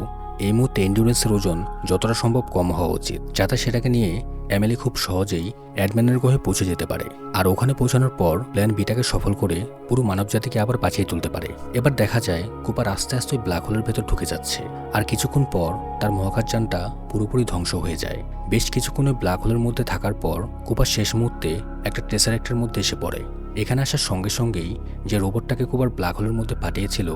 এই মুহূর্তে এন্ডুরেন্সের ওজন যতটা সম্ভব কম হওয়া উচিত, যাতে সেটাকে নিয়ে এমিলি খুব সহজেই অ্যাডম্যানের গ্রহে পৌঁছে যেতে পারে, আর ওখানে পৌঁছানোর পর প্ল্যান বিটাকে সফল করে পুরো মানবজাতিকে আবার বাঁচিয়ে তুলতে পারে। এবার দেখা যায় কুপার আস্তে আস্তে ওই ব্ল্যাক হোলের ভেতর ঢুকে যাচ্ছে, আর কিছুক্ষণ পর তার মহাকাশযানটা পুরোপুরি ধ্বংস হয়ে যায়। বেশ কিছুক্ষণ ওই ব্ল্যাক হোলের মধ্যে থাকার পর কুপার শেষ মুহূর্তে একটা টেসারেক্টের মধ্যে এসে পড়ে। এখানে আসার সঙ্গে সঙ্গেই যে রোবটটাকে কুপার ব্ল্যাক হোলের মধ্যে পাঠিয়েছিল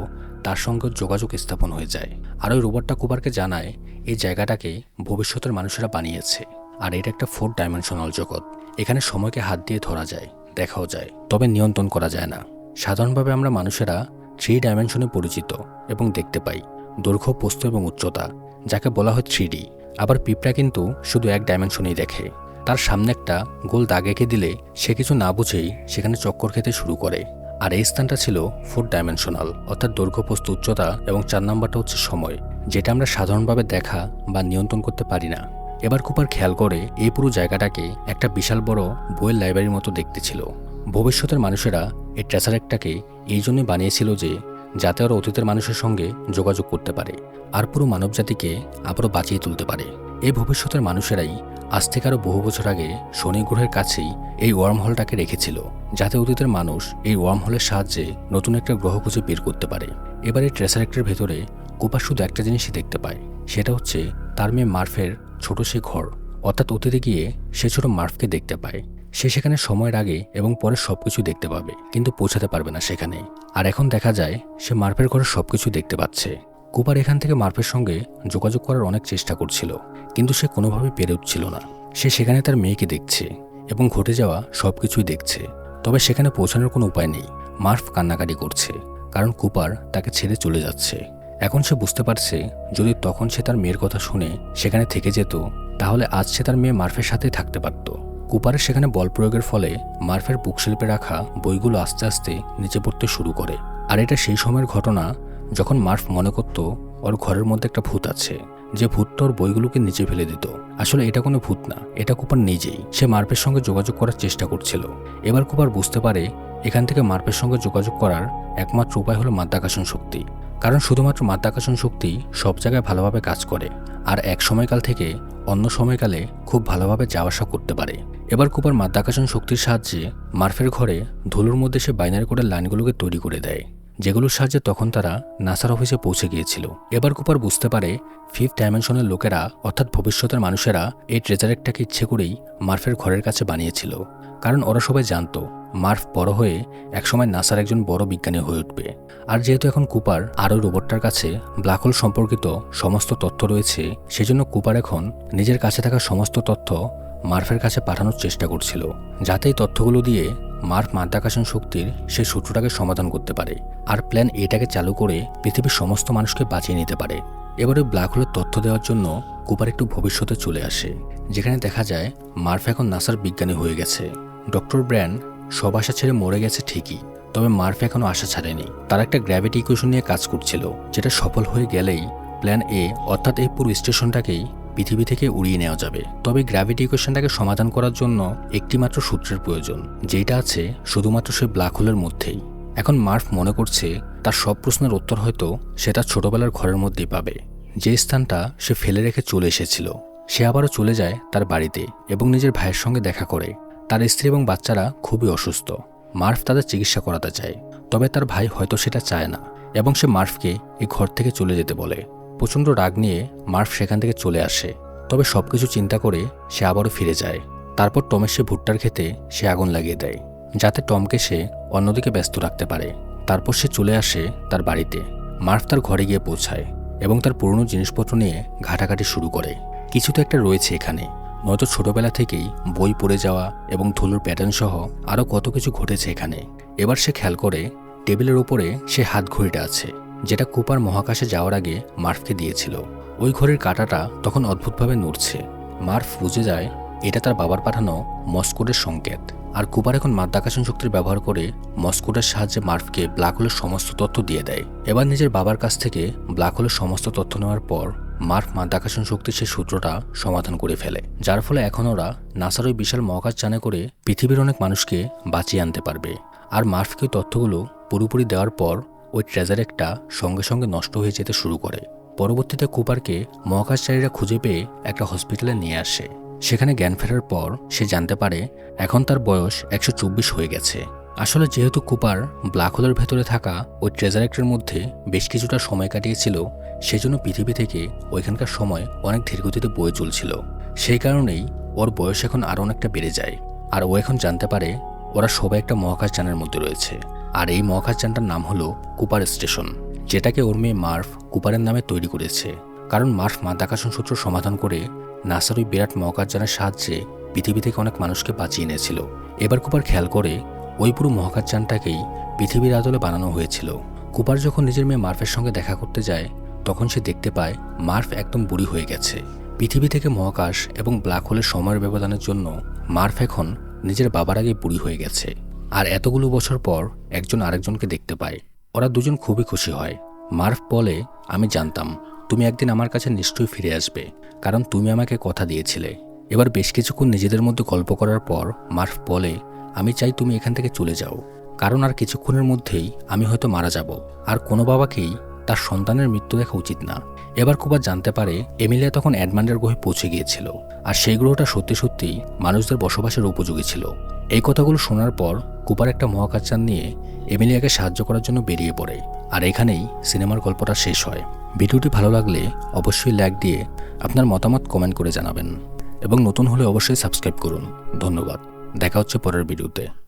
তার সঙ্গে যোগাযোগ স্থাপন হয়ে যায়। আর ওই রোবটটা কুপারকে জানায় এই জায়গাটাকে ভবিষ্যতের মানুষেরা বানিয়েছে, আর এটা একটা 4 ডাইমেনশনাল জগৎ। এখানে সময়কে হাত দিয়ে ধরা যায়, দেখাও যায়, তবে নিয়ন্ত্রণ করা যায় না। সাধারণভাবে আমরা মানুষেরা 3 ডাইমেনশনে পরিচিত এবং দেখতে পাই দৈর্ঘ্য, প্রস্থ এবং উচ্চতা, যাকে বলা হয় 3D। আবার পিঁপড়া কিন্তু শুধু 1 ডাইমেনশনেই দেখে। তার সামনে একটা গোল দাগ এঁকে দিলে সে কিছু না বুঝেই সেখানে চক্কর খেতে শুরু করে। আর এই স্থানটা ছিল 4 ডাইমেনশনাল, অর্থাৎ দৈর্ঘ্য, প্রস্থ, উচ্চতা এবং 4 নাম্বারটা হচ্ছে সময়, যেটা আমরা সাধারণভাবে দেখা বা নিয়ন্ত্রণ করতে পারি না। এবার কুপার খেয়াল করে এই পুরো জায়গাটাকে একটা বিশাল বড় বইয়ের লাইব্রেরির মতো দেখতে ছিল। ভবিষ্যতের মানুষেরা এই ট্রেসারেক্টটাকে এই জন্যই বানিয়েছিল যে যাতে ওরা অতীতের মানুষের সঙ্গে যোগাযোগ করতে পারে আর পুরো মানবজাতিকে আবারও বাঁচিয়ে তুলতে পারে। এই ভবিষ্যতের মানুষেরাই আজ থেকে আরও বহু বছর আগে শনি গ্রহের কাছেই এই ওয়ার্ম হলটাকে রেখেছিল, যাতে অতীতের মানুষ এই ওয়ার্ম হলের সাহায্যে নতুন একটা গ্রহ খুঁজে বের করতে পারে। এবার এই ট্রেসারেক্টের ভেতরে কুপার শুধু একটা জিনিসই দেখতে পায়, সেটা হচ্ছে তার মেয়ে মার্ফের ছোট সে ঘর। অর্থাৎ অতীতে গিয়ে সে ছোট মার্ফকে দেখতে পায়। সে সেখানে সময়ের আগে এবং পরে সবকিছু দেখতে পাবে, কিন্তু পৌঁছাতে পারবে না সেখানে। আর এখন দেখা যায় সে মার্ফের ঘরে সবকিছু দেখতে পাচ্ছে। কুপার এখান থেকে মার্ফের সঙ্গে যোগাযোগ করার অনেক চেষ্টা করছিল, কিন্তু সে কোনোভাবেই পেরে উঠছিল না। সে সেখানে তার মেয়েকে দেখছে এবং ঘটে যাওয়া সবকিছুই দেখছে, তবে সেখানে পৌঁছানোর কোনো উপায় নেই। মার্ফ কান্নাকাটি করছে, কারণ কুপার তাকে ছেড়ে চলে যাচ্ছে। এখন সে বুঝতে পারছে যদি তখন সে তার মেয়ের কথা শুনে সেখানে থেকে যেত, তাহলে আজ সে তার মেয়ে মার্ফের সাথেই থাকতে পারত। কুপারের সেখানে বল প্রয়োগের ফলে মার্ফের বুকশেল্পে রাখা বইগুলো আস্তে আস্তে নিচে পড়তে শুরু করে। আর এটা সেই সময়ের ঘটনা যখন মার্ফ মনে করত ওর ঘরের মধ্যে একটা ভূত আছে, যে ভূতটা ওর বইগুলোকে নিচে ফেলে দিত। আসলে এটা কোনো ভূত না, এটা কুপার নিজেই। সে মার্ফের সঙ্গে যোগাযোগ করার চেষ্টা করছিল। এবার কুপার বুঝতে পারে এখান থেকে মার্ফের সঙ্গে যোগাযোগ করার একমাত্র উপায় হলো মাধ্যাকর্ষণ শক্তি। কারণ শুধুমাত্র মাধ্যাকর্ষণ শক্তি সব জায়গায় ভালোভাবে কাজ করে, আর এক সময়কাল থেকে অন্য সময়কালে খুব ভালোভাবে যাওয়া আসা করতে পারে। এবার কুপার মাধ্যাকর্ষণ শক্তির সাহায্যে মার্ফের ঘরে ধুলোর মধ্যে সে বাইনারি কোডের লাইনগুলোকে তৈরি করে দেয়, যেগুলোর সাহায্যে তখন তারা নাসার অফিসে পৌঁছে গিয়েছিল। এবার কুপার বুঝতে পারে ফিফথ ডাইমেনশনের লোকেরা অর্থাৎ ভবিষ্যতের মানুষেরা এই ট্রেজারেকটাকে ইচ্ছে করেই মার্ফের ঘরের কাছে বানিয়েছিল, কারণ ওরা সবাই জানতো মার্ফ বড় হয়ে একসময় নাসার একজন বড় বিজ্ঞানী হয়ে উঠবে। আর যেহেতু এখন কুপার আর ওই রোবটটার কাছে ব্ল্যাক হোল সম্পর্কিত সমস্ত তথ্য রয়েছে, সেজন্য কুপার এখন নিজের কাছে থাকা সমস্ত তথ্য মার্ফের কাছে পাঠানোর চেষ্টা করছিল, যাতে এই তথ্যগুলো দিয়ে মার্ফ মাধ্যাকর্ষণ শক্তির সেই সূত্রটাকে সমাধান করতে পারে আর প্ল্যান এটাকে চালু করে পৃথিবীর সমস্ত মানুষকে বাঁচিয়ে নিতে পারে। এবারে ব্ল্যাক হোলের তথ্য দেওয়ার জন্য কুপার একটু ভবিষ্যতে চলে আসে, যেখানে দেখা যায় মার্ফ এখন নাসার বিজ্ঞানী হয়ে গেছে। ডক্টর ব্র্যান্ড সব আশা ছেড়ে মরে গেছে ঠিকই, তবে মার্ফ এখনও আশা ছাড়েনি। তারা একটা গ্র্যাভিটি ইকুয়েশন নিয়ে কাজ করছিল, যেটা সফল হয়ে গেলেই প্ল্যান এ অর্থাৎ এই পুরো স্টেশনটাকেই পৃথিবী থেকে উড়িয়ে নেওয়া যাবে। তবে গ্র্যাভিটি ইকুয়েশনটাকে সমাধান করার জন্য একটি মাত্র সূত্রের প্রয়োজন, যেটা আছে শুধুমাত্র সেই ব্ল্যাক হোলের মধ্যেই। এখন মার্ফ মনে করছে তার সব প্রশ্নের উত্তর হয়তো সে তার ছোটবেলার ঘরের মধ্যেই পাবে, যে স্থানটা সে ফেলে রেখে চলে এসেছিল। সে আবারও চলে যায় তার বাড়িতে এবং নিজের ভাইয়ের সঙ্গে দেখা করে। তার স্ত্রী এবং বাচ্চারা খুবই অসুস্থ। মার্ফ তাদের চিকিৎসা করাতে চায়, তবে তার ভাই হয়তো সেটা চায় না এবং সে মার্ফকে এই ঘর থেকে চলে যেতে বলে। প্রচণ্ড রাগ নিয়ে মার্ফ সেখান থেকে চলে আসে, তবে সবকিছু চিন্তা করে সে আবারও ফিরে যায়। তারপর টমের সে ভুট্টার খেতে সে আগুন লাগিয়ে দেয়, যাতে টমকে সে অন্যদিকে ব্যস্ত রাখতে পারে। তারপর সে চলে আসে তার বাড়িতে। মার্ফ তার ঘরে গিয়ে পৌঁছায় এবং তার পুরনো জিনিসপত্র নিয়ে ঘাটাঘাটি শুরু করে। কিছু তো একটা রয়েছে এখানে, নয়তো ছোটবেলা থেকেই বই পড়ে যাওয়া এবং ধুলোর প্যাটার্ন সহ আরও কত কিছু ঘটেছে এখানে। এবার সে খেয়াল করে টেবিলের ওপরে সে হাত ঘড়িটা আছে, যেটা কুপার মহাকাশে যাওয়ার আগে মার্ফকে দিয়েছিল। ওই ঘড়ির কাঁটাটা তখন অদ্ভুতভাবে নড়ছে। মার্ফ বুঝে যায় এটা তার বাবার পাঠানো মস্কোডের সংকেত। আর কুপার এখন মাধ্যাকর্ষণ শক্তির ব্যবহার করে মস্কোডের সাহায্যে মার্ফকে ব্ল্যাক হোলের সমস্ত তথ্য দিয়ে দেয়। এবার নিজের বাবার কাছ থেকে ব্ল্যাক হোলের সমস্ত তথ্য নেওয়ার পর মার্ফ মাধ্যাকর্ষণ শক্তির সেই সূত্রটা সমাধান করে ফেলে, যার ফলে এখন ওরা নাসার ওই বিশাল মহাকাশ যানে করে পৃথিবীর অনেক মানুষকে বাঁচিয়ে আনতে পারবে। আর মার্ফকে ওই তথ্যগুলো পুরোপুরি দেওয়ার পর ওই ট্রেজার একটা সঙ্গে সঙ্গে নষ্ট হয়ে যেতে শুরু করে। পরবর্তীতে কুপারকে মহাকাশচারীরা খুঁজে পেয়ে একটা হসপিটালে নিয়ে আসে। সেখানে জ্ঞান ফেরার পর সে জানতে পারে এখন তার বয়স 124 হয়ে গেছে। আসলে যেহেতু কুপার ব্ল্যাক হোলের ভেতরে থাকা ওই ট্রেজারেক্টের মধ্যে বেশ কিছুটা সময় কাটিয়েছিল, সেজন্য পৃথিবী থেকে ওইখানকার সময় অনেক ধীরগতিতে বয়ে চলছিল। সেই কারণেই ওর বয়স এখন আরও অনেকটা বেড়ে যায়। আর ও এখন জানতে পারে ওরা সবাই একটা মহাকাশযানের মধ্যে রয়েছে, আর এই মহাকাশযানটার নাম হলো কুপার স্টেশন, যেটাকে ওর মেয়ে মার্ফ কুপারের নামে তৈরি করেছে। কারণ মার্ফ মাধ্যাকর্ষণ সূত্র সমাধান করে নাসার ওই বিরাট মহাকাশযানের সাহায্যে পৃথিবী থেকে অনেক মানুষকে বাঁচিয়ে এনেছিল। এবার কুপার খেয়াল করে ওই পুরো মহাকাশযানটাকেই পৃথিবীর আদলে বানানো হয়েছিল। কুপার যখন নিজের মেয়ে মার্ফের সঙ্গে দেখা করতে যায়, তখন সে দেখতে পায় মার্ফ একদম বুড়ি হয়ে গেছে। পৃথিবী থেকে মহাকাশ এবং ব্ল্যাক হোলের সময়ের ব্যবধানের জন্য মার্ফ এখন নিজের বাবার আগে বুড়ি হয়ে গেছে। আর এতগুলো বছর পর একজন আরেকজনকে দেখতে পায়। ওরা দুজন খুবই খুশি হয়। মার্ফ বলে, আমি জানতাম তুমি একদিন আমার কাছে নিশ্চয়ই ফিরে আসবে, কারণ তুমি আমাকে কথা দিয়েছিলে। এবার বেশ কিছুক্ষণ নিজেদের মধ্যে গল্প করার পর মার্ফ বলে, আমি চাই তুমি এখান থেকে চলে যাও, কারণ আর কিছুক্ষণের মধ্যেই আমি হয়তো মারা যাব। আর কোনো বাবাকেই তার সন্তানের মৃত্যু দেখা উচিত না। এবার কুপার জানতে পারে এমিলিয়া তখন অ্যাডমান্ডের গ্রহে পৌঁছে গিয়েছিল, আর সেই গ্রহটা সত্যি সত্যি মানুষদের বসবাসের উপযোগী ছিল। এই কথাগুলো শোনার পর কুপার একটা মহাকাশযান নিয়ে এমিলিয়াকে সাহায্য করার জন্য বেরিয়ে পড়ে। আর এখানেই সিনেমার গল্পটা শেষ হয়। ভিডিওটি ভালো লাগলে অবশ্যই লাইক দিয়ে আপনার মতামত কমেন্ট করে জানাবেন এবং নতুন হলে অবশ্যই সাবস্ক্রাইব করুন। ধন্যবাদ। দেখা হচ্ছে পরের ভিডিওতে।